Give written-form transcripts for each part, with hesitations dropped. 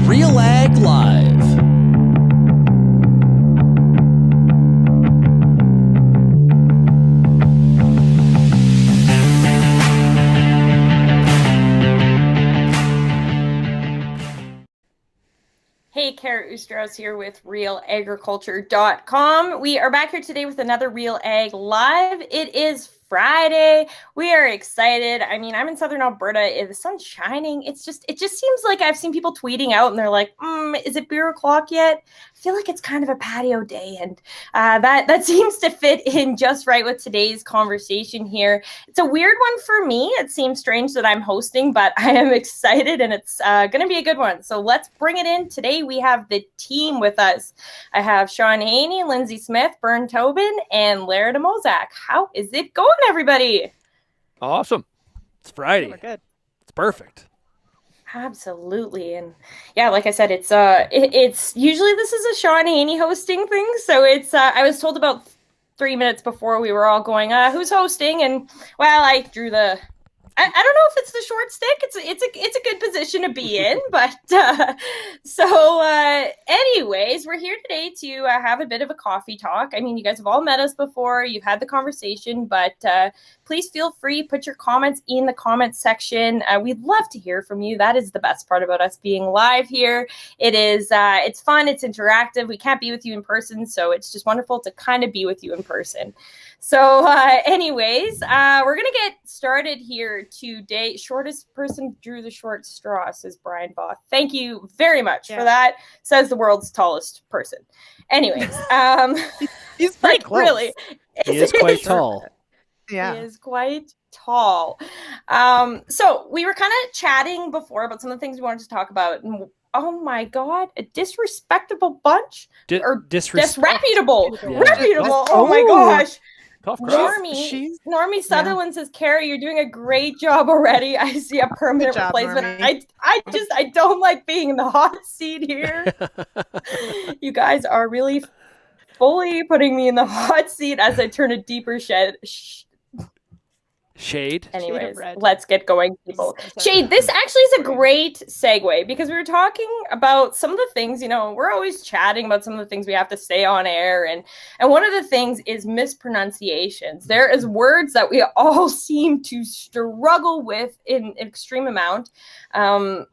RealAg Live. Hey, Kara Oostros here with RealAgriculture.com. We are back here today with another RealAg Live. It is Friday. We are excited. I mean, I'm in Southern Alberta. The sun's shining. It just seems like I've seen people tweeting out and they're like, is it beer o'clock yet? I feel like it's kind of a patio day. And that seems to fit in just right with today's conversation here. It's a weird one for me. It seems strange that I'm hosting, but I am excited and it's going to be a good one. So let's bring it in. Today we have the team with us. I have Sean Haney, Lindsay Smith, Bern Tobin, and Lara DeMozak. How is it going, everybody? Awesome. It's Friday. We're good. It's perfect. Absolutely. And yeah, like I said, it's usually this is a Sean Haney hosting thing. So it's I was told about 3 minutes before we were all going, who's hosting? And well, I drew the I don't know if it's the short stick. It's a good position to be in, but anyways, we're here today to have a bit of a coffee talk. I mean, you guys have all met us before. You've had the conversation, but please feel free, put your comments in the comments section. We'd love to hear from you. That is the best part about us being live here. It is it's fun, it's interactive. We can't be with you in person, so it's just wonderful to kind of be with you in person. So anyways, we're going to get started here today. Shortest person drew the short straw, says Brian Both. Thank you very much for that, says the world's tallest person. Anyways, he's pretty close. Really. He is quite tall. Yeah. He is quite tall. So we were kind of chatting before about some of the things we wanted to talk about. And oh my God, a disrespectable bunch? Disreputable. Yeah. Reputable. Oh my gosh. Tough crowd. Normie Sutherland says, Carrie, you're doing a great job already. I see a permanent replacement. I don't like being in the hot seat here. You guys are really fully putting me in the hot seat as I turn a deeper Shade. Anyways, let's get going, people. Shade, this actually is a great segue because we were talking about some of the things, we're always chatting about some of the things we have to say on air. And one of the things is mispronunciations. There is words that we all seem to struggle with in an extreme amount. Bern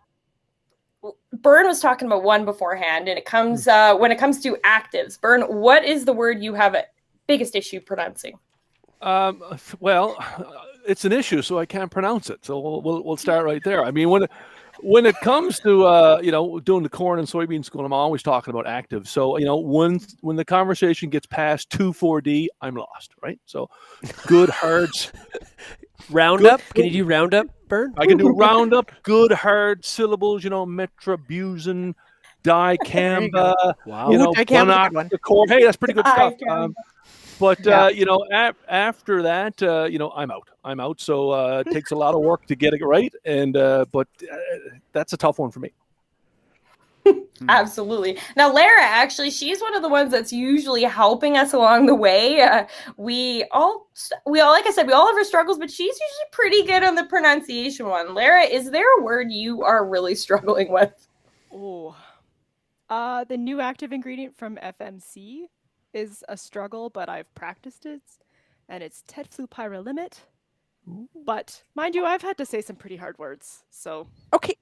was talking about one beforehand, and it comes when it comes to actives. Bern, what is the word you have a biggest issue pronouncing? Well, it's an issue, so I can't pronounce it. So we'll start right there. I mean, when it comes to doing the corn and soybean school, I'm always talking about active. So when the conversation gets past 2,4-D, I'm lost, right? So good herds. Roundup? Can you do Roundup, Bern? I can do Roundup. Good hard syllables. Metribuzin, dicamba. Wow. Bonactor. Hey, that's pretty good stuff. But after that, I'm out. So it takes a lot of work to get it right, and but that's a tough one for me. Absolutely. Now, Lara, actually, she's one of the ones that's usually helping us along the way. We all, like I said, we all have our struggles, but she's usually pretty good on the pronunciation one. Lara, is there a word you are really struggling with? Oh, the new active ingredient from FMC is a struggle, but I've practiced it, and it's tedflupyrolimate. But mind you, I've had to say some pretty hard words. So okay,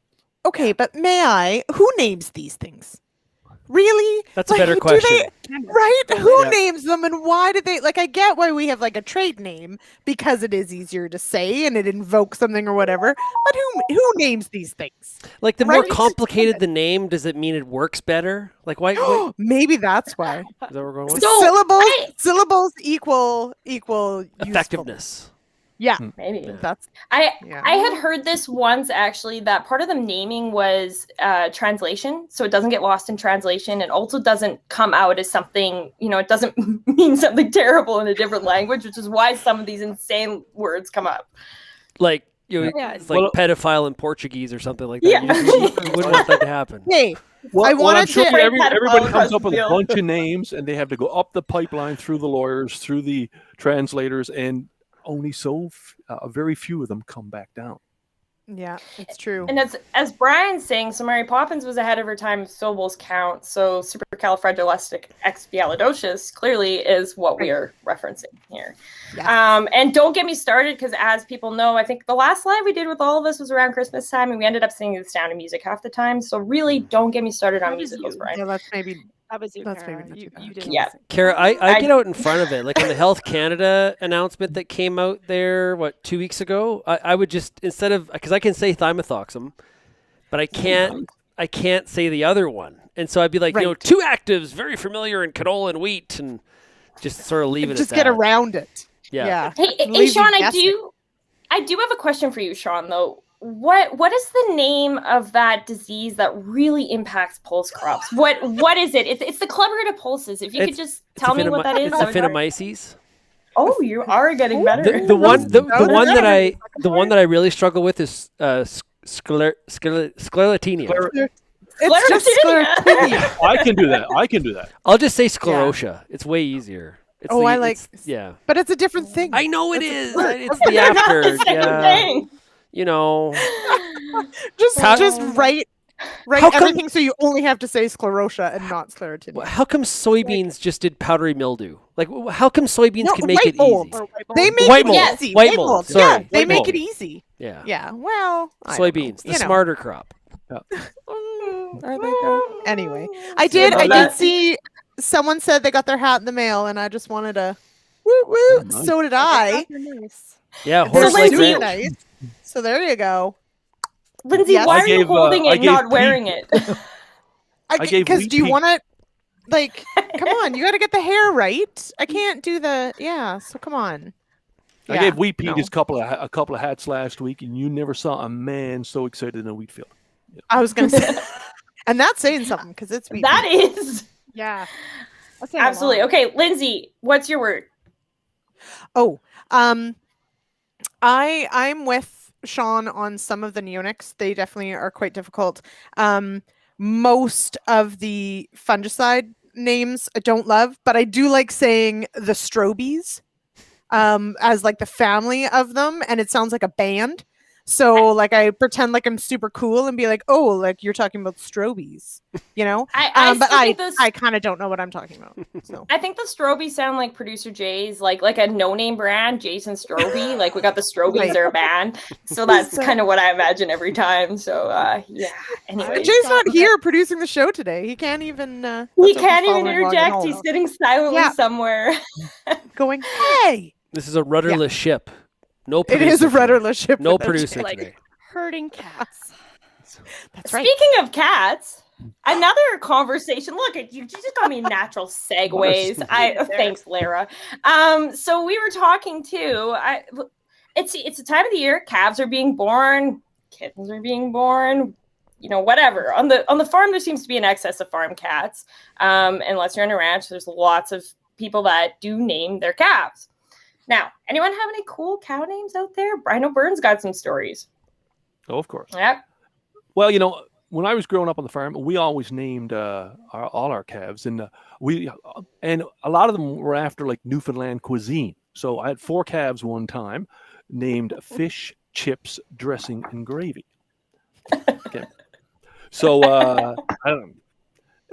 but may I? Who names these things? Really? That's a better question. Right? Who names them, and why do they? I get why we have a trade name because it is easier to say and it invokes something or whatever. But who names these things? The more complicated the name, does it mean it works better? Why? Maybe that's why. Is that what we're going with? Syllables equal effectiveness. Yeah, maybe that's. I had heard this once actually, that part of the naming was translation, so it doesn't get lost in translation, and also doesn't come out as something. It doesn't mean something terrible in a different language, which is why some of these insane words come up. It's like pedophile in Portuguese or something like that. Yeah. You wouldn't want that to happen. Hey. I'm sure everybody comes up with a bunch of names, and they have to go up the pipeline through the lawyers, through the translators, and only very few of them come back down. Yeah, it's true. And as Brian's saying, so Mary Poppins was ahead of her time. Syllables count. So supercalifragilisticexpialidocious clearly is what we are referencing here. Yes. And don't get me started, because as people know, I think the last live we did with all of us was around Christmas time, and we ended up singing The Sound of Music half the time. So really, don't get me started on musicals, Brian. Yeah, let's maybe. That was you, That's Kara. maybe not too You bad. didn't Yeah. listen. Kara, I get out in front of it. Like on the Health Canada announcement that came out there, 2 weeks ago, I would just, instead of, because I can say thymathoxum, but I can't say the other one. And so I'd be like, Right. 2 actives, very familiar in canola and wheat, and just sort of leave it Just at get that. around it. Yeah. Hey, Leave Sean, you I guessing. do have a question for you, Sean, though. What is the name of that disease that really impacts pulse crops? What is it? It's the clubberita pulses. If you could just tell me what that is. It's Aphanomyces. Oh, you are getting better. The one that I really struggle with is sclerotinia. It's just sclerotinia. I can do that. I'll just say sclerotia. It's way easier. It's I like. Yeah. But it's a different thing. I know it is. It's the after. Yeah. Just write everything so you only have to say sclerotia and not sclerotinia. How come soybeans just did powdery mildew? Like, how come soybeans can make white it mold. easy? They make White it mold. easy. White mold. Sorry. Yeah, they White make mold. it easy. Yeah. Yeah. Well, I don't Soybeans, know. the smarter crop. Are they though? Anyway, I did see someone said they got their hat in the mail, and I just wanted to woo woo. Nice. So did I. Yeah, They're horse like Lindsay- ranch. nice. So there you go. Lindsay, Yes. why I are you gave, holding I it, gave not Pete- wearing it? I gave Because Wheat do you Pea- want to, like, come on, you got to get the hair right. I can't do so come on. I Yeah, gave Wheat Pete no. a couple of hats last week, and you never saw a man so excited in a wheat field. I was going to say, and that's saying something because it's Wheat That Pea. is Yeah. That's saying a absolutely lot. okay. Lindsay, what's your word? Oh, I'm with Sean on some of the neonics. They definitely are quite difficult. Most of the fungicide names I don't love, but I do like saying the strobies as like the family of them, and it sounds like a band. So like I pretend like I'm super cool and be like, oh, like you're talking about strobies, but I kind of don't know what I'm talking about. So I think the Strobies sound like Producer Jay's, like a no-name brand, Jason Stroby. Like we got the Strobies, Right. they're a band. So that's kind of what I imagine every time. So yeah. Anyway, Jay's not here producing the show today. He can't even. he can't even interject. He's sitting silently somewhere. going, hey. This is a rudderless ship. No It producer is a today. rudderless ship. No with a producer Jay. today. Herding cats. That's right. Speaking of cats, another conversation. Look at you just got me natural segues. Thanks, Lara. So we were talking too. It's a time of the year. Calves are being born. Kittens are being born. Whatever. On the farm, there seems to be an excess of farm cats. Unless you're on a ranch, there's lots of people that do name their calves. Now, anyone have any cool cow names out there? Brino Burns got some stories. Oh, of course. Yep. Well, when I was growing up on the farm, we always named all our calves, and a lot of them were after like Newfoundland cuisine. So I had 4 calves one time, named fish, chips, dressing, and gravy. Okay. So I don't know,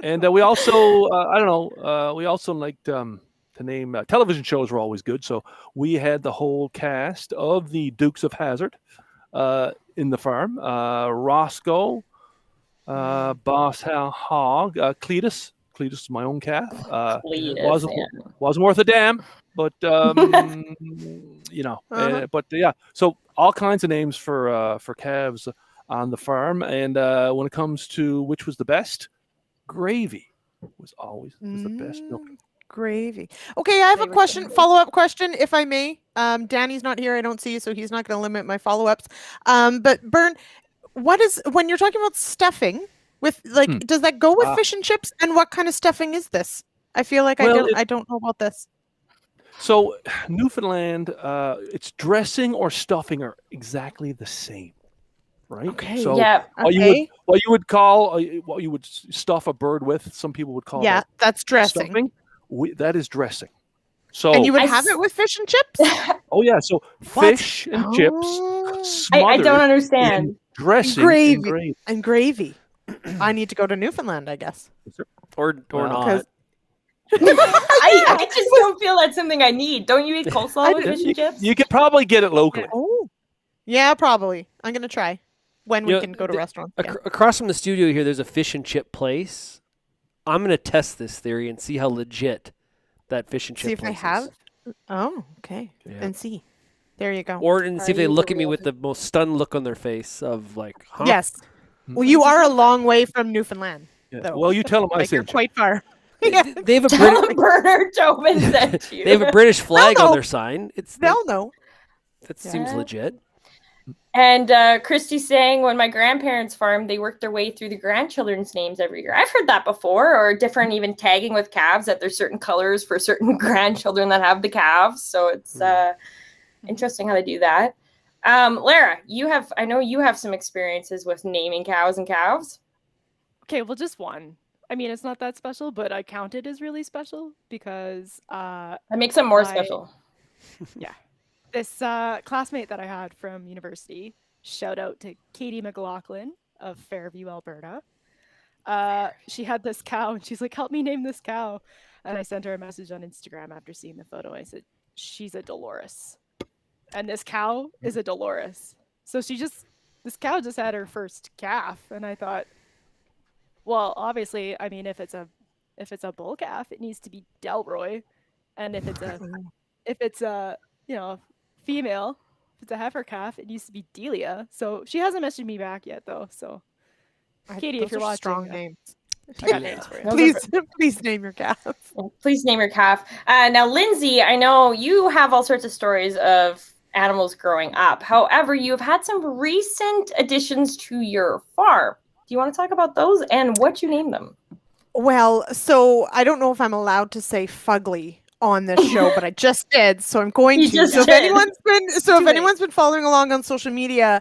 and we also we also liked to name television shows were always good. So we had the whole cast of the Dukes of Hazzard in the farm. Roscoe, Boss Hal Hogg, Cletus. Cletus is my own calf. Wasn't worth a damn, but but yeah. So all kinds of names for calves on the farm, and when it comes to which was the best, gravy was always the best milk. Gravy. Okay, I have a follow-up question, if I may. Danny's not here, I don't see, so he's not going to limit my follow-ups. But Bern, when you're talking about stuffing, with does that go with fish and chips? And what kind of stuffing is this? I feel like I don't know about this. So Newfoundland, it's dressing or stuffing are exactly the same, right? Okay. So yeah. what you would stuff a bird with, some people would call that's dressing. stuffing. That is dressing. So And you would I have s- it with fish and chips? oh yeah, so What? fish and chips Oh. I smothered don't in understand. dressing Gravy. and gravy. And gravy. I need to go to Newfoundland, I guess. Or Well, not. I just don't feel that's something I need. Don't you eat coleslaw with fish and chips? You could probably get it locally. Oh. Yeah, probably. I'm going to try when we You know, can go to restaurants. again. Across from the studio here, there's a fish and chip place. I'm going to test this theory and see how legit that fish and chip See if place they have. is. Oh, okay. Yeah. And see. There you go. Or and see if Are they you look the at me real with the most stunned look on their face of like, huh? Yes. Well, you are a long way from Newfoundland, Yeah. though. Well, you tell them I Like, you're sent you. quite far. They- Yeah. They have a Tell Brit- them Bernard Tobin sent you. they have a British flag on know. their sign. It's They'll know. that seems Yeah. legit. And Christy's saying when my grandparents farmed, they worked their way through the grandchildren's names every year. I've heard that before, or different even tagging with calves that there's certain colors for certain grandchildren that have the calves. So it's interesting how they do that. Lara, I know you have some experiences with naming cows and calves. Okay, well, just one. I mean, it's not that special, but I count it as really special because That makes them more My- special. this classmate that I had from university, shout out to Katie McLaughlin of Fairview, Alberta. She had this cow and she's like, help me name this cow. And I sent her a message on Instagram after seeing the photo. I said, she's a Dolores. And this cow is a Dolores. So this cow just had her first calf. And I thought, well, obviously, I mean, if it's a bull calf, it needs to be Delroy. And if it's a female, if it's a heifer calf, it needs to be Delia. So she hasn't messaged me back yet, though. So Katie, if Those you're are watching, strong names. I got names for you. Those are Please name your calf. Please name your calf. Now, Lindsay, I know you have all sorts of stories of animals growing up. However, you've had some recent additions to your farm. Do you want to talk about those and what you named them? Well, so I don't know if I'm allowed to say fugly on this show, but I just did, so I'm going You to. just So if did. anyone's been following along on social media,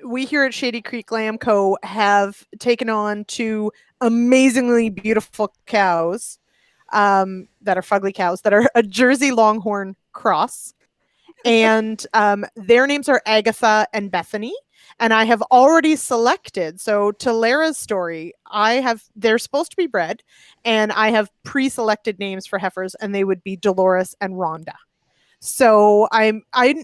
we here at Shady Creek Lamb Co. have taken on two amazingly beautiful cows that are fugly cows that are a Jersey Longhorn cross. And their names are Agatha and Bethany. And I have already selected. So to Lara's story, they're supposed to be bred, and I have pre-selected names for heifers, and they would be Dolores and Rhonda. So I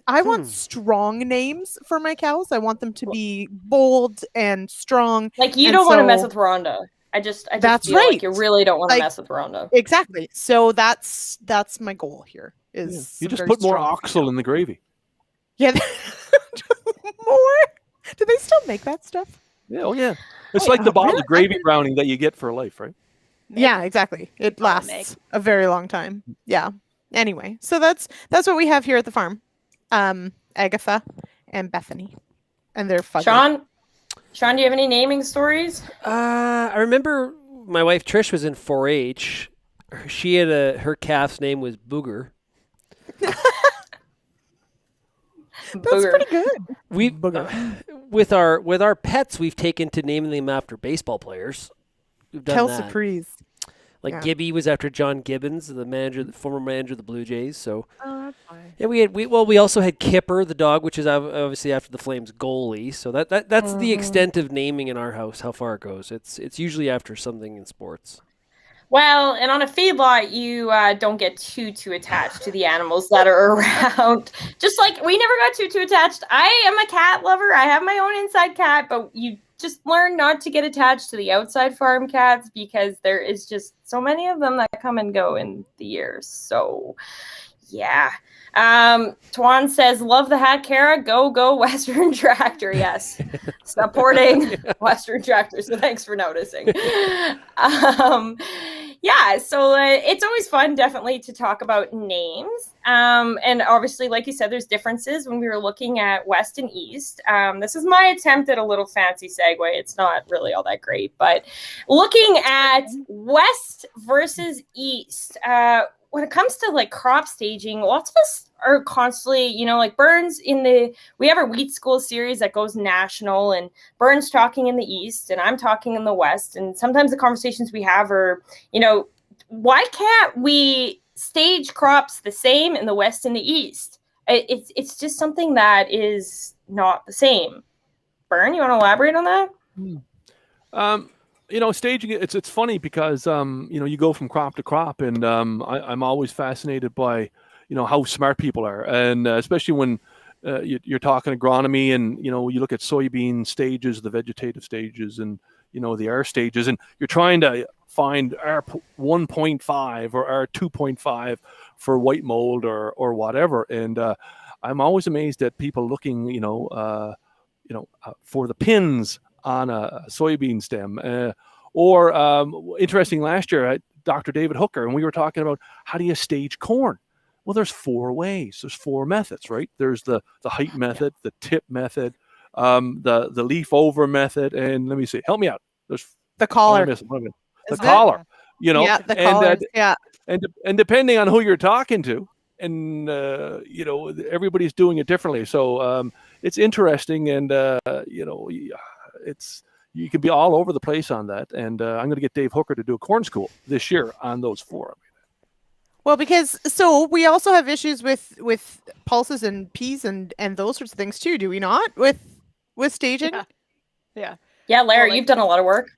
want strong names for my cows. I want them to be bold and strong. Like, you And don't want to mess so- with Rhonda. I just That's feel like right. you really don't want to Like- mess with Rhonda. Exactly. So that's my goal here. Is You some just very put more strong oxal in the gravy. Yeah, more. Do they still make that stuff? Yeah, oh yeah. It's Oh, like yeah, the bottle really? of gravy browning that you get for life, right? Yeah, exactly. It Oh, lasts Meg. a very long time. Yeah. Anyway, so that's what we have here at the farm. Agatha and Bethany, and they're fugly. Sean, do you have any naming stories? I remember my wife Trish was in 4-H. She had her calf's name was Booger. That's Booger. pretty good. We Booger. with our pets, we've taken to naming them after baseball players. We've done Kelsey that. Prees. Like Yeah. Gibby was after John Gibbons, the former manager of the Blue Jays. So Oh, that's fine. yeah, we also had Kipper the dog, which is obviously after the Flames goalie. So that's the extent of naming in our house. How far it goes, it's usually after something in sports. Well, and on a feedlot, you don't get too attached to the animals that are around. Just like we never got too attached. I am a cat lover. I have my own inside cat, but you just learn not to get attached to the outside farm cats because there is just so many of them that come and go in the years. So, yeah. Tuan says, love the hat, Kara. Go Western Tractor. Yes. Supporting Western Tractor. So thanks for noticing. Yeah, so it's always fun, definitely, to talk about names. And obviously, like you said, there's differences when we were looking at West and East. This is my attempt at a little fancy segue. It's not really all that great, but looking at West versus East, when it comes to like crop staging, lots of us are constantly, like Burns we have our Wheat School series that goes national, and Burns talking in the East and I'm talking in the West. And sometimes the conversations we have are, why can't we stage crops the same in the West and the East. It's just something that is not the same. Bern, you want to elaborate on that? Staging, it's funny because, you go from crop to crop, and I'm always fascinated by, how smart people are. And especially when you're talking agronomy and, you look at soybean stages, the vegetative stages, and, the R stages, and you're trying to find R 1.5 or R 2.5 for white mold or whatever. And I'm always amazed at people looking, for the pins on a soybean stem. Interesting, last year, Dr. David Hooker, and we were talking about how do you stage corn? Well, there's 4 ways. There's 4 methods, right? There's the height method, the tip method, the leaf over method, and let me see. Help me out. There's The collar. the collar. Yeah, the collar. Yeah. And depending on who you're talking to, and everybody's doing it differently. So it's interesting, and you can be all over the place on that. And I'm going to get Dave Hooker to do a corn school this year on those 4. Well, because we also have issues with pulses and peas and those sorts of things too, do we not? With staging? Yeah. Yeah, Larry, Well, you've done a lot of work.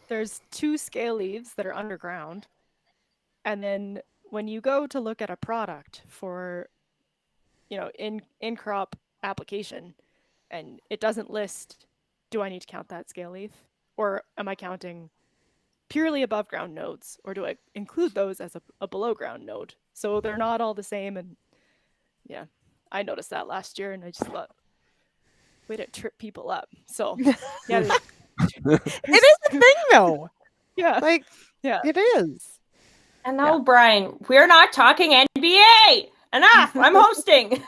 There's 2 scale leaves that are underground. And then when you go to look at a product for, in crop application, and it doesn't list, do I need to count that scale leaf? Or am I counting purely above ground nodes? Or do I include those as a below ground node? So they're not all the same. And yeah, I noticed that last year, and I just thought, way to trip people up. So yeah, It is a thing though. yeah, Like, yeah. it is. And now, Brian, we're not talking NBA. Enough. I'm hosting.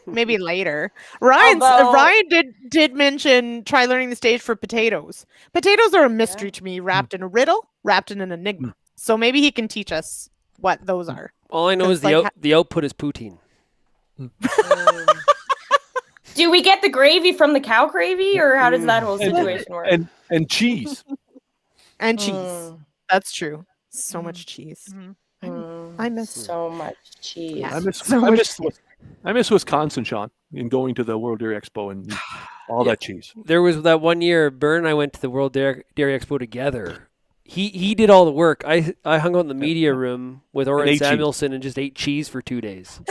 Maybe later. Although- Ryan did mention try learning the stage for potatoes. Potatoes are a mystery to me, wrapped in a riddle, wrapped in an enigma. So maybe he can teach us what those are. All I know is the output is poutine. Do we get the gravy from the cow gravy, or how does that whole situation work? And cheese. And cheese. That's true. So much cheese. I miss So much cheese. Yeah. I miss Wisconsin, Sean, in going to the World Dairy Expo and all that cheese. There was that one year, Bern and I went to the World Dairy Expo together. He did all the work. I hung out in the media room with Oren Samuelson and just ate cheese for 2 days.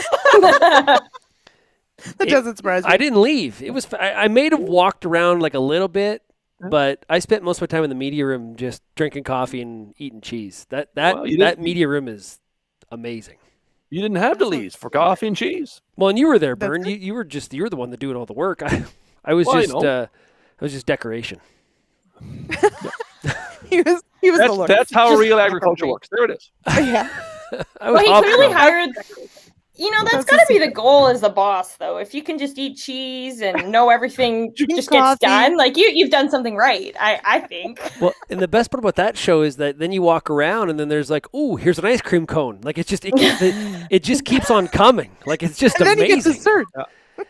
That doesn't surprise me. I didn't leave. It was I may have walked around like a little bit, but I spent most of my time in the media room just drinking coffee and eating cheese. That media room is amazing. You didn't have to leave for coffee and cheese. Well, and you were there, Bern. You were the one that doing all the work. I was just decoration. he was the Lord. That's how real agriculture works. There it is. Yeah. Well, he clearly hired. That's got to be the goal as the boss, though. If you can just eat cheese and know everything just gets done, like you've done something right, I think. Well, and the best part about that show is that then you walk around and then there's like, ooh, here's an ice cream cone. Like it just keeps on coming. Like it's just and amazing. Then you get dessert.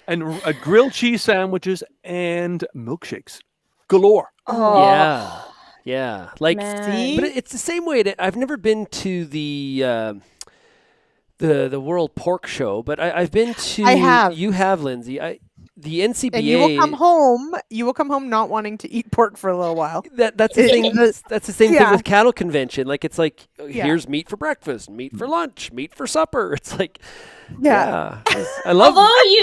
And grilled cheese sandwiches and milkshakes galore. Oh. Yeah. Like, Man. but it's the same way that I've never been to the World Pork Show, but I've been to. I have. You have, Lindsay. The NCBA. And you will come home not wanting to eat pork for a little while. That's the thing. That's the same thing with cattle convention. Like it's like here's meat for breakfast, meat for lunch, meat for supper. It's like I love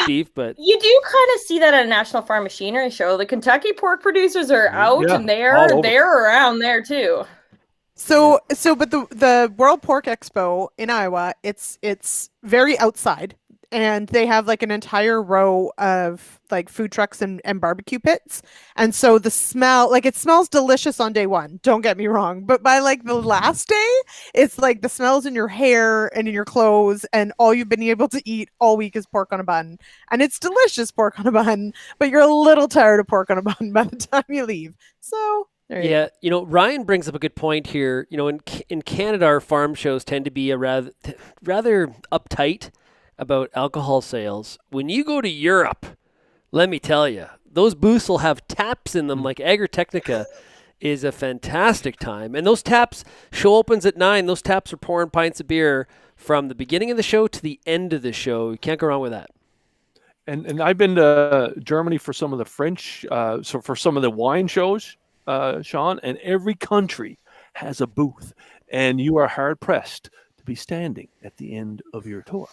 beef, but you do kind of see that at a National Farm Machinery Show. The Kentucky pork producers are out, and they're around there too. But the World Pork Expo in Iowa, it's very outside, and they have like an entire row of like food trucks and barbecue pits. And so the smell, like it smells delicious on day one, don't get me wrong. But by like the last day, it's like the smells in your hair and in your clothes, and all you've been able to eat all week is pork on a bun. And it's delicious pork on a bun, but you're a little tired of pork on a bun by the time you leave. So yeah, Ryan brings up a good point here. In Canada, our farm shows tend to be a rather uptight about alcohol sales. When you go to Europe, let me tell you, those booths will have taps in them. Like Agritechnica is a fantastic time, and those taps show opens at 9. Those taps are pouring pints of beer from the beginning of the show to the end of the show. You can't go wrong with that. And I've been to Germany for some of the French, so for some of the wine shows, Sean, and every country has a booth, and you are hard pressed to be standing at the end of your tour.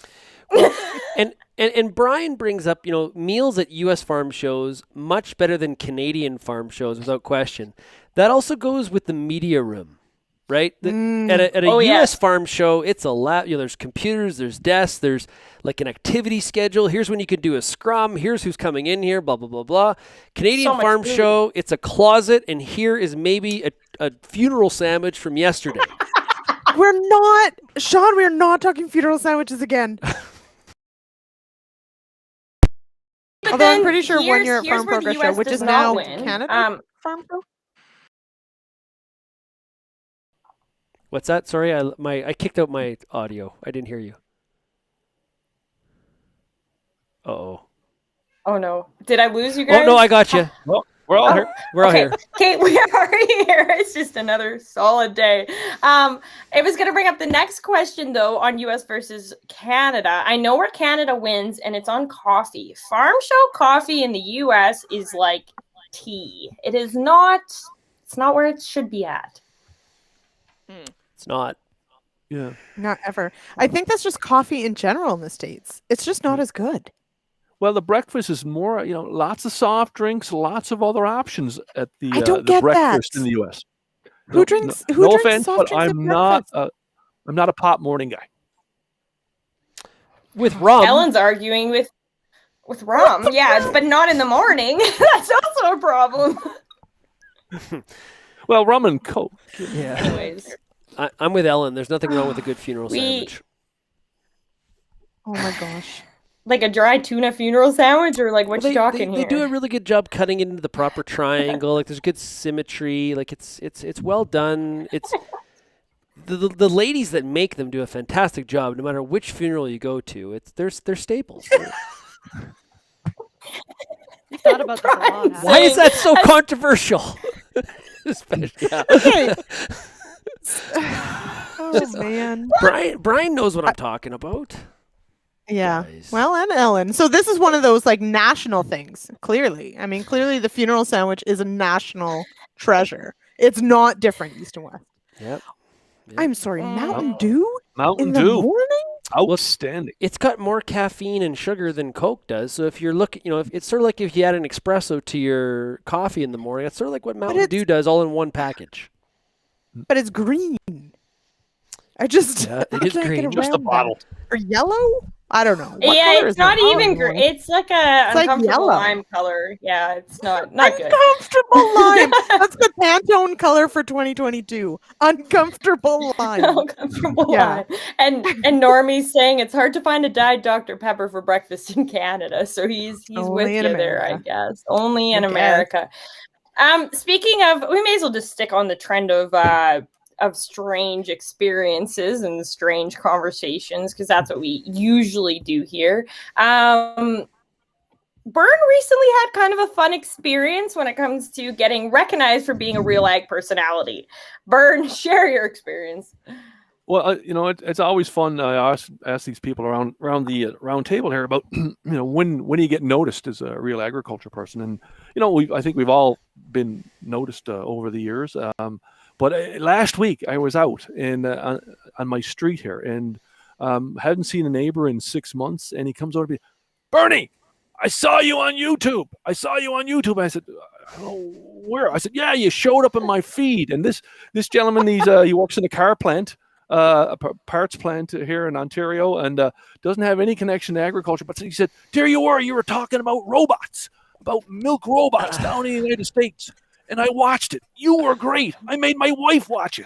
And Brian brings up, meals at U.S. farm shows much better than Canadian farm shows, without question. That also goes with the media room, right? At a U.S. farm show, it's a lot. There's computers, there's desks, there's like an activity schedule. Here's when you could do a scrum. Here's who's coming in here. Blah blah blah blah. Canadian farm show, it's a closet, and here is maybe a funeral sandwich from yesterday. Sean, we're not talking funeral sandwiches again. Although I'm pretty sure 1 year at Farm Progress Show, which is now Canada Farm Show. What's that? Sorry, I kicked out my audio. I didn't hear you. Uh-oh. Oh no. Did I lose you guys? Oh no, I got you. Well, we're all here. We're all here. Okay, we are here. It's just another solid day. I was going to bring up the next question, though, on U.S. versus Canada. I know where Canada wins, and it's on coffee. Farm show coffee in the U.S. is like tea. It's not where it should be at. It's not. Yeah. Not ever. I think that's just coffee in general in the States. It's just not as good. Well, the breakfast is more, lots of soft drinks, lots of other options at the I don't get breakfast that. in the U.S. Who drinks offense, soft but drinks at I'm not breakfast? I'm not a pop morning guy. With rum. Ellen's arguing with rum, yeah, but not in the morning. That's also a problem. Well, rum and Coke. Yeah. Anyways, I'm with Ellen. There's nothing wrong with a good funeral sandwich. Oh my gosh. like a dry tuna funeral sandwich, or like what you talking here? They do a really good job cutting it into the proper triangle. Like there's good symmetry. Like it's well done. It's the ladies that make them do a fantastic job. No matter which funeral you go to, they're staples. You thought about this a lot. Why is that so controversial? Yeah. Okay. Oh man. Brian knows what I'm talking about. Yeah. Guys. Well, and Ellen. So this is one of those like national things. Clearly. I mean, clearly the funeral sandwich is a national treasure. It's not different east and west. Yep. I'm sorry, Mountain Dew? Mountain in the Dew. morning? Outstanding. It's got more caffeine and sugar than Coke does. So if you're looking, it's sort of like if you add an espresso to your coffee in the morning. It's sort of like what Mountain Dew does, all in one package. But it's green. It is green. Just the bottle. Or yellow? I don't know. Yeah, it's not even green. It's like a uncomfortable like lime color. Yeah, it's not good. Uncomfortable lime. That's the Pantone color for 2022. Uncomfortable lime. Uncomfortable lime. And Normie's saying it's hard to find a dyed Dr. Pepper for breakfast in Canada. So he's with you there, I guess. Only in America. Speaking of, we may as well just stick on the trend of strange experiences and strange conversations, because that's what we usually do here. Byrne recently had kind of a fun experience when it comes to getting recognized for being a RealAg personality. Byrne, share your experience. Well, it's always fun. I ask these people around the round table here about, when do you get noticed as a real agriculture person? And, I think we've all been noticed over the years. But last week I was out on my street here and hadn't seen a neighbor in 6 months. And he comes over to me, Bernie, I saw you on YouTube. I said, oh, where? I said, yeah, you showed up in my feed. And this gentleman, he works in a car plant. A parts plant here in Ontario, and doesn't have any connection to agriculture. But he said, there you were talking about robots, about milk robots down in the United States. And I watched it. You were great. I made my wife watch it.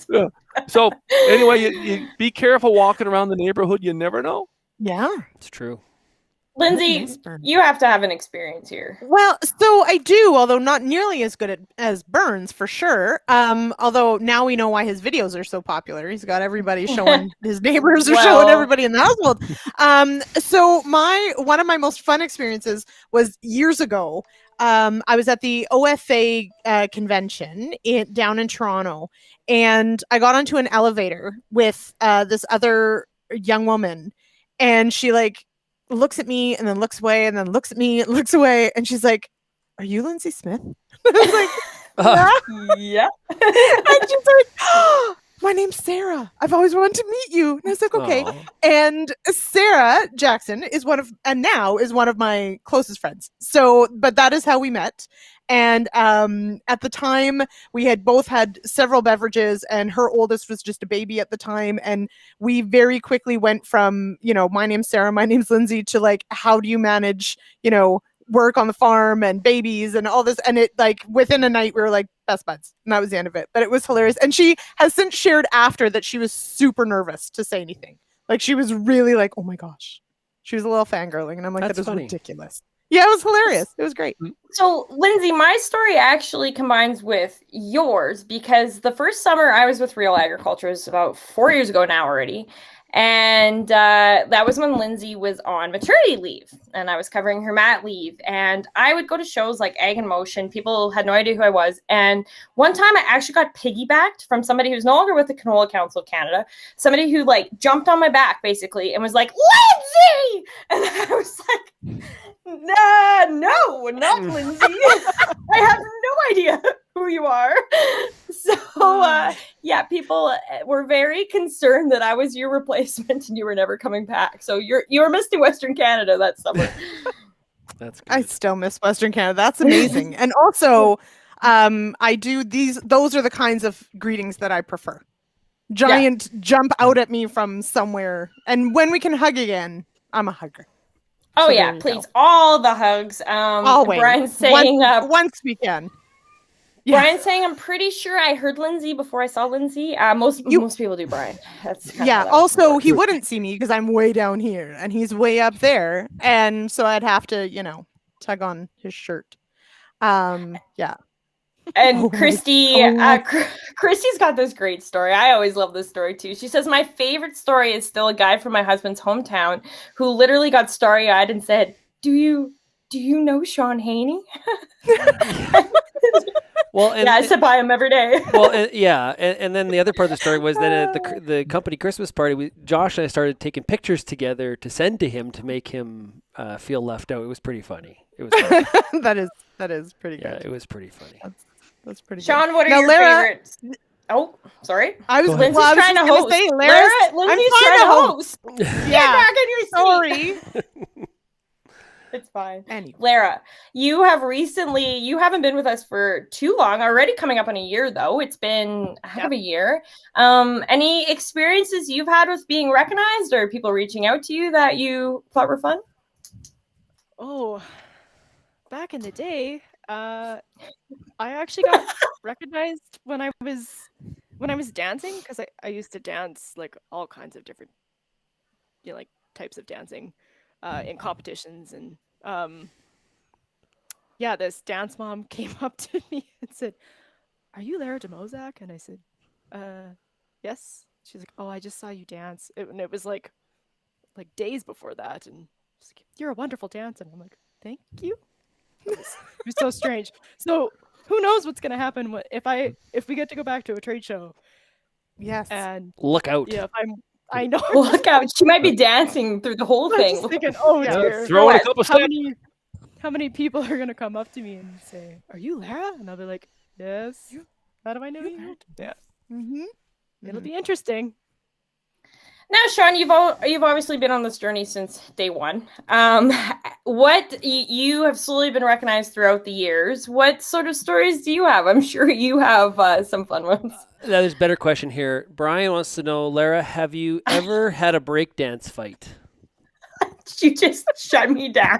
Yeah. So anyway, you be careful walking around the neighborhood. You never know. Yeah. It's true. Lindsay, you have to have an experience here. Well, so I do, although not nearly as good as Burns, for sure. Although now we know why his videos are so popular. He's got everybody showing his neighbors are showing everybody in the household. So one of my most fun experiences was years ago. I was at the OFA convention down in Toronto, and I got onto an elevator with this other young woman, and she like looks at me and then looks away and then looks at me and looks away, and she's like, "Are you Lindsay Smith?" I was like, Yeah. and she's like, "Oh, my name's Sarah. I've always wanted to meet you." And I was like, "Okay." Aw. And Sarah Jackson is now is one of my closest friends. So, but that is how we met. And at the time, we had both had several beverages, and her oldest was just a baby at the time. And we very quickly went from, my name's Sarah, my name's Lindsay, to like, how do you manage, work on the farm and babies and all this. And it like within a night we were like best buds, and that was the end of it. But it was hilarious. And she has since shared after that she was super nervous to say anything. Like she was really like, oh my gosh, she was a little fangirling, and I'm like, That's that is funny. ridiculous. Yeah, it was hilarious. It was great. So, Lindsay, my story actually combines with yours because the first summer I was with RealAgriculture was about 4 years ago now already. And that was when Lindsay was on maternity leave and I was covering her mat leave. And I would go to shows like Ag in Motion. People had no idea who I was. And one time I actually got piggybacked from somebody who's no longer with the Canola Council of Canada, somebody who like jumped on my back basically and was like, Lindsay! And I was like, no, not Lindsay. I have no idea who you are. So, yeah, people were very concerned that I was your replacement and you were never coming back. So you were missing Western Canada that summer. That's good. I still miss Western Canada. That's amazing. And also, I do those are the kinds of greetings that I prefer. Giant jump out at me from somewhere. And when we can hug again, I'm a hugger. Oh, So yeah, there you please. go. All the hugs. Always. Brian's saying, once we can. Yeah. Brian's saying, I'm pretty sure I heard Lindsay before I saw Lindsay. Most people do, Brian. That's Yeah. Also, he wouldn't see me because I'm way down here and he's way up there, and so I'd have to, tug on his shirt. Yeah. And Christy, Christy's got this great story. I always love this story too. She says, my favorite story is still a guy from my husband's hometown who literally got starry-eyed and said, do you know Sean Haney? Well, I sit by him every day. Well, and then the other part of the story was that at the company Christmas party, Josh and I started taking pictures together to send to him to make him feel left out. It was pretty funny. It was funny. that is pretty good. Yeah, it was pretty funny. That's pretty Sean, good. what are Now, your Lara, favorites? Oh, sorry. I was Lindsay's well, I was trying to just gonna host. say, Lindsay's trying to host. Yeah. Get back in your seat. Sorry. It's fine. Anyway. Lara, you haven't been with us for too long, already coming up on a year though. It's been a heck of a year. Any experiences you've had with being recognized or people reaching out to you that you thought were fun? Oh, back in the day, I actually got recognized when I was dancing, because I used to dance like all kinds of different like types of dancing in competitions, and this dance mom came up to me and said, "Are you Lara DeMozak?" And I said, yes. She's like, "Oh, I just saw you dance." And it was like days before that, and she's like, "You're a wonderful dancer." And I'm like, "Thank you." It was so strange. So who knows what's gonna happen if we get to go back to a trade show? Yes. And Look out. yeah, I know. Look out. She might be dancing through the whole I'm thing. just thinking, oh Yeah. dear. Throw in a couple How steps. many people are gonna come up to me and say, "Are you Lara?" And I'll be like, "Yes." How do I know you? Yeah. Mm-hmm. It'll be interesting. Now, Sean, you've obviously been on this journey since day one. What you have slowly been recognized throughout the years. What sort of stories do you have? I'm sure you have some fun ones. There's a better question here. Brian wants to know, Lara, have you ever had a breakdance fight? You just shut me down.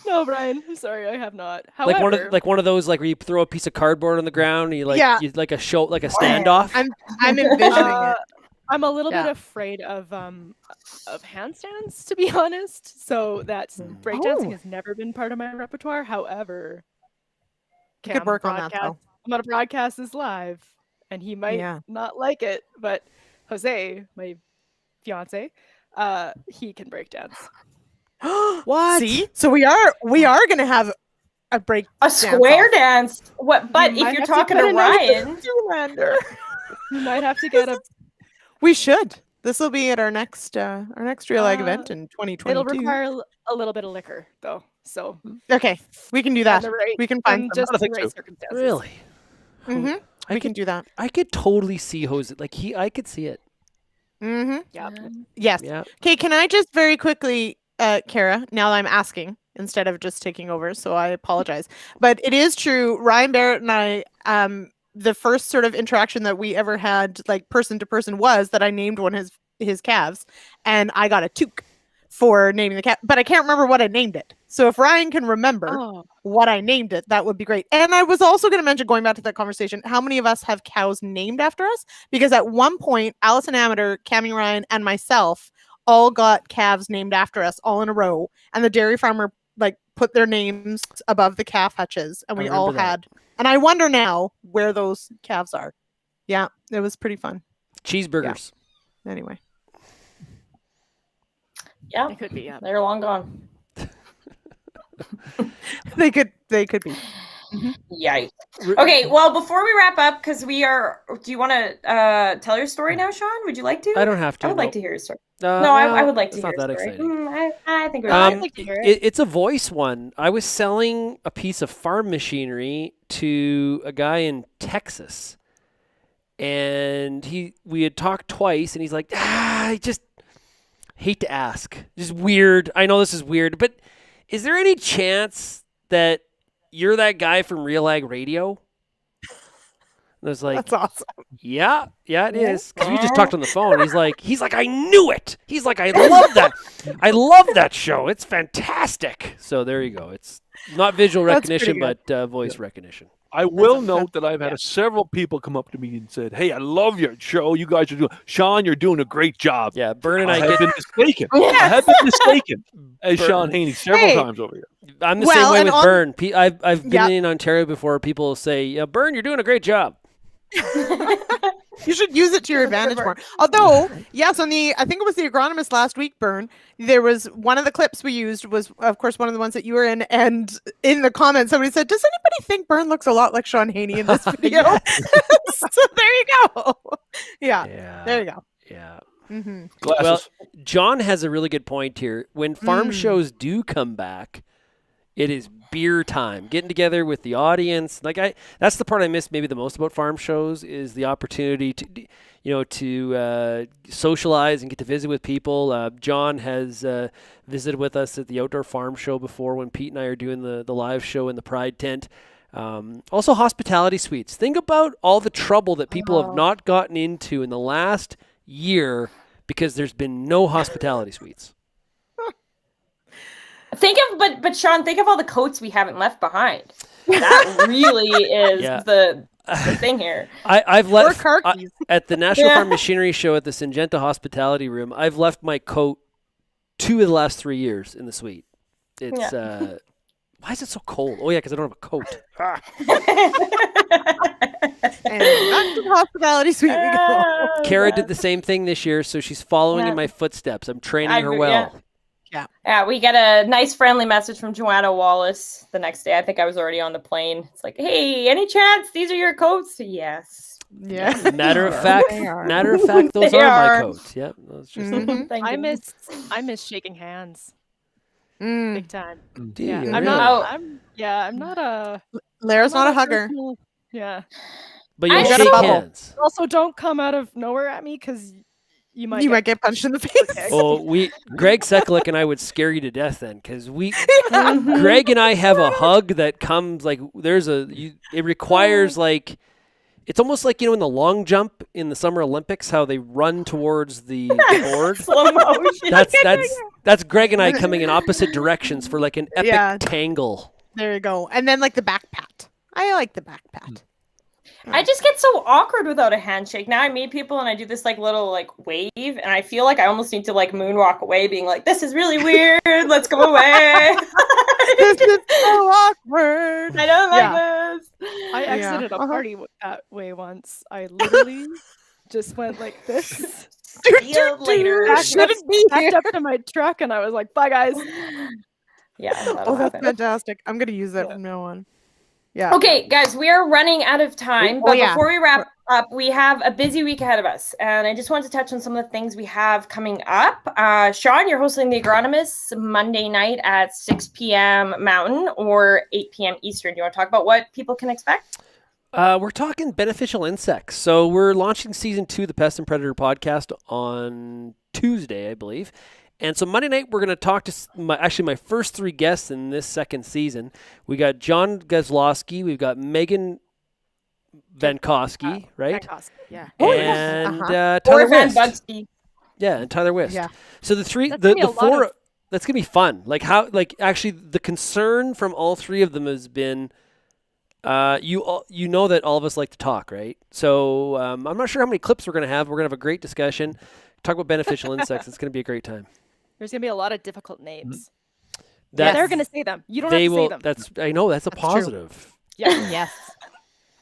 No, Brian, I'm sorry, I have not. However, Like one of those where you throw a piece of cardboard on the ground and you you like a standoff. I'm envisioning it. I'm a little bit Yeah. afraid of handstands, to be honest. So that's breakdancing has never been part of my repertoire. However, You could work on that though. I'm gonna broadcast this live, and he might not like it, but Jose, my fiance, he can break dance. What? See? So we are gonna have a break. A dance square off. dance. What? But You if might you're have to talking put to a nice Ryan, Zoolander. You might have to get a. We should. This will be at our next RealAg event in 2022. It'll require a little bit of liquor, though. So Okay, we can do and that. the right, We can find and some. just I the think right so. circumstances. Really? Mhm. I We could can do that. I could totally see Jose. Like I could see it. Mm-hmm. Yeah. Yes. Yeah. Okay, can I just very quickly, Kara, now that I'm asking instead of just taking over, so I apologize. But it is true, Ryan Barrett and I, the first sort of interaction that we ever had, like person to person, was that I named one of his calves, and I got a toque for naming the calf, but I can't remember what I named it. So if Ryan can remember Oh, what I named it, that would be great. And I was also going to mention, going back to that conversation, how many of us have cows named after us? Because at one point, Allison Amateur, Cammie Ryan, and myself all got calves named after us all in a row. And the dairy farmer like put their names above the calf hutches, and I we all remember that. had. And I wonder now where those calves are. Yeah, it was pretty fun. Cheeseburgers. Anyway. yeah, it could be. Yeah. they're long gone. They could be. Yikes. Okay, well, before we wrap up, because we are, do you want to tell your story now, Sean? Would you like to? I don't have to. I would no. like to hear your story. No, No, I would like to it's hear not your that story. exciting. I think we're I'd like to hear it. It's a voice one. I was selling a piece of farm machinery to a guy in Texas, and we had talked twice, and he's like, I just hate to ask. Just weird. I know this is weird, but is there any chance that you're that guy from RealAg Radio? And I was like, That's awesome. yeah, it is. Because we just talked on the phone. He's like, I knew it. He's like, I love that. I love that show. It's fantastic. So there you go. It's not visual That's recognition, pretty but voice recognition. I will note that I've had several people come up to me and said, "Hey, I love your show. You guys are doing, Sean, you're doing a great job." Yeah, Bern and I I have get. been mistaken. I have been mistaken as Bern. Sean Haney several Hey. times over here. I'm the Well, same way and with on- Bern. I've been Yeah. in Ontario before. People will say, "Yeah, Bern, you're doing a great job." You should use it to your advantage more. Although, yes, I think it was the agronomist last week, Bern. There was one of the clips we used was, of course, one of the ones that you were in. And in the comments, somebody said, "Does anybody think Bern looks a lot like Sean Haney in this video?" So there you go. Yeah, there you go. Yeah. Mm-hmm. Glasses. Well, John has a really good point here. When farm shows do come back, it is beer time. Getting together with the audience. That's the part I miss maybe the most about farm shows is the opportunity to socialize and get to visit with people. John has visited with us at the outdoor farm show before when Pete and I are doing the live show in the Pride tent. Also hospitality suites. Think about all the trouble that people have not gotten into in the last year because there's been no hospitality suites. But Sean, think of all the coats we haven't left behind. That really is Yeah. the thing here. I've left Or car keys. at the National Farm Machinery Show at the Syngenta Hospitality Room. I've left my coat 2 of the last 3 years in the suite. It's why is it so cold? Oh yeah, because I don't have a coat. And back to the hospitality suite we go. Kara did the same thing this year, so she's following in my footsteps. I'm training her well. Yeah, we get a nice friendly message from Joanna Wallace the next day. I think I was already on the plane. It's like, "Hey, any chance these are your coats?" Yes. Yeah. Matter of fact, those They are my are. coats. Yep. That's just Mhm. Thank I you. miss shaking hands Mm. big time. Do Yeah, you I'm really? not. I'm not a. Lara's I'm not a a hugger. personal- Yeah. But you I shake got a bubble. hands. Also, don't come out of nowhere at me because you might. You might get punched in the face. Okay. Oh, Greg Sekulik and I would scare you to death then, because Greg and I have a hug that comes like it requires like. It's almost like, in the long jump in the Summer Olympics, how they run towards the board. Slow motion. That's Greg and I coming in opposite directions for like an epic Yeah. tangle. There you go. And then like the back pat. I like the back pat. I just get so awkward without a handshake. Now I meet people and I do this like little like wave, and I feel like I almost need to like moonwalk away, being like, "This is really weird. Let's go away." This is so awkward. I don't like this. I exited a party that way once. I literally just went like this. See you later. That shouldn't be Backed here. up to my truck, and I was like, "Bye, guys." Yeah. that'll Oh, that's happen. fantastic. I'm going to use that Yeah. from now on. Yeah. Okay, guys, we are running out of time, Oh, but yeah. before we wrap up, we have a busy week ahead of us, and I just wanted to touch on some of the things we have coming up. Sean, you're hosting The Agronomists Monday night at 6 p.m. Mountain or 8 p.m. Eastern. Do you want to talk about what people can expect? We're talking beneficial insects. So we're launching season 2 of the Pest and Predator podcast on Tuesday, I believe. And so Monday night, we're going to talk to my first 3 guests in this second season. We got John Gazlowski, we've got Megan Vankowski, right? Vankowski, yeah. And Uh-huh. Tyler Or Van Wist. Bugsky. Yeah, and Tyler Wist. Yeah. So the three, That's gonna be the a lot four, of- that's gonna be fun. Actually, the concern from all 3 of them has been, you know that all of us like to talk, right? So I'm not sure how many clips we're gonna have. We're gonna have a great discussion, talk about beneficial insects. It's gonna be a great time. There's gonna be a lot of difficult names. That They're gonna say them. You don't they have to will. say them. That's I know that's a That's true. positive. Yeah. Yes.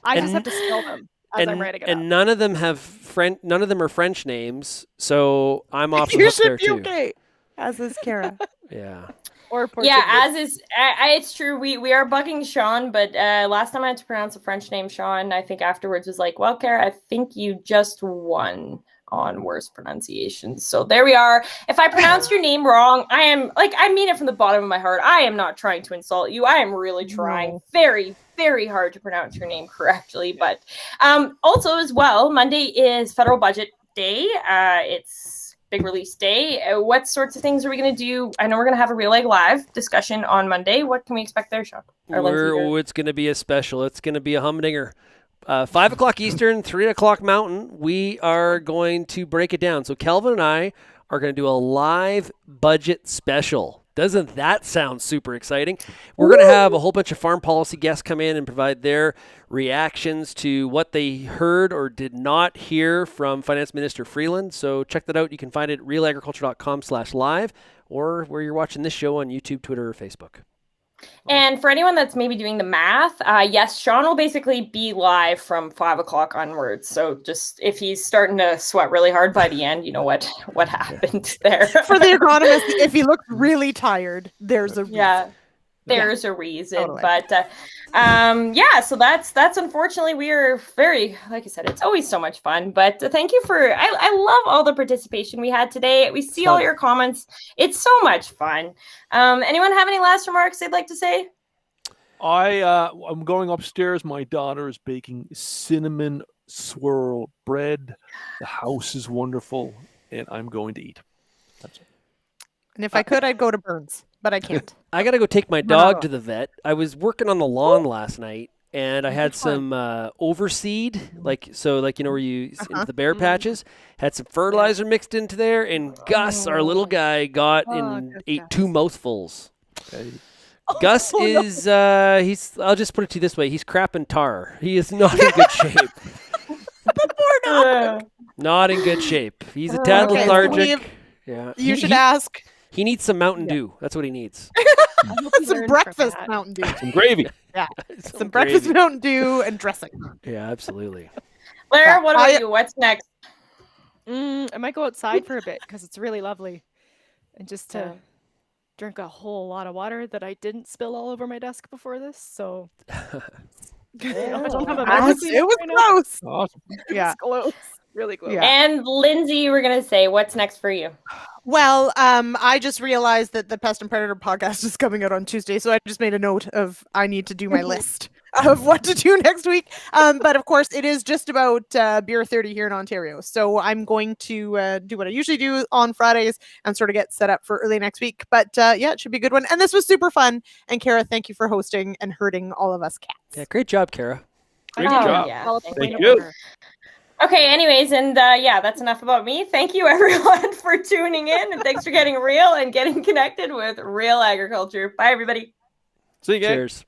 I And- just have to spell them as I'm writing it and up. none of them have None of them are French names, so I'm off the You hook there should be too. okay. As is Kara. Yeah. Or Portuguese. Yeah, as is, it's true. We are bugging Sean, but last time I had to pronounce a French name, Sean, I think afterwards was like, well, Kara, I think you just won on worst pronunciations. So there we are. If I pronounce your name wrong, I mean it from the bottom of my heart. I am not trying to insult you. I am really trying No. very, very hard to pronounce your name correctly. But also as well, Monday is federal budget day. It's big release day. What sorts of things are we going to do? I know we're going to have a RealAg Live discussion on Monday. What can we expect there, Sean? Or Lindsay, or- It's going to be a special. It's going to be a humdinger. 5 o'clock Eastern, 3 o'clock Mountain. We are going to break it down. So Calvin and I are going to do a live budget special. Doesn't that sound super exciting? We're going to have a whole bunch of farm policy guests come in and provide their reactions to what they heard or did not hear from Finance Minister Freeland. So check that out. You can find it at realagriculture.com/live or where you're watching this show on YouTube, Twitter, or Facebook. And for anyone that's maybe doing the math, yes, Sean will basically be live from 5 o'clock onwards. So just if he's starting to sweat really hard by the end, you know what happened there. For the agronomist, if he looks really tired, there's a reason. Yeah, there's a reason. Totally. But yeah, so that's unfortunately, we are very, like I said, it's always so much fun. But thank you for, I love all the participation we had today. We see all your comments. It's so much fun. Anyone have any last remarks they'd like to say? I'm going upstairs. My daughter is baking cinnamon swirl bread. The house is wonderful, and I'm going to eat. That's it. And if I could, I'd go to Burns, but I can't. I got to go take my No, dog no. to the vet. I was working on the lawn last night, and I had Which one? some overseed, like where you into the bare Mhm. patches. Had some fertilizer mixed into there, and Gus, our little guy, got Oh, and good ate Gus. 2 mouthfuls. Okay. Gus Oh, no. is I'll just put it to you this way: he's crap and tar. He is not in good shape. Not in good shape. He's a tad Okay, so lethargic. Yeah, You should ask He needs some Mountain Dew. That's what he needs. I hope you learn some from breakfast that. Mountain Dew. Some gravy. Some breakfast gravy. Mountain Dew and dressing. Yeah, absolutely. Lara, what about I- you? What's next? I might go outside for a bit because it's really lovely, and just to Yeah. drink a whole lot of water that I didn't spill all over my desk before this. So you know, I don't have a mess It was right now. gross. Awesome. Yeah. It's close, really close. Yeah. And Lindsay, we're going to say, what's next for you? Well, I just realized that the Pest and Predator podcast is coming out on Tuesday, so I just made a note of I need to do my list of what to do next week. But of course, it is just about Beer 30 here in Ontario, so I'm going to do what I usually do on Fridays and sort of get set up for early next week. But yeah, it should be a good one. And this was super fun. And Kara, thank you for hosting and herding all of us cats. Yeah, great job, Kara. Great Oh, job. yeah. Well, Thank Thank point you. of order. Okay, anyways, and yeah, that's enough about me. Thank you, everyone, for tuning in, and thanks for getting real and getting connected with Real Agriculture. Bye, everybody. See you guys. Cheers.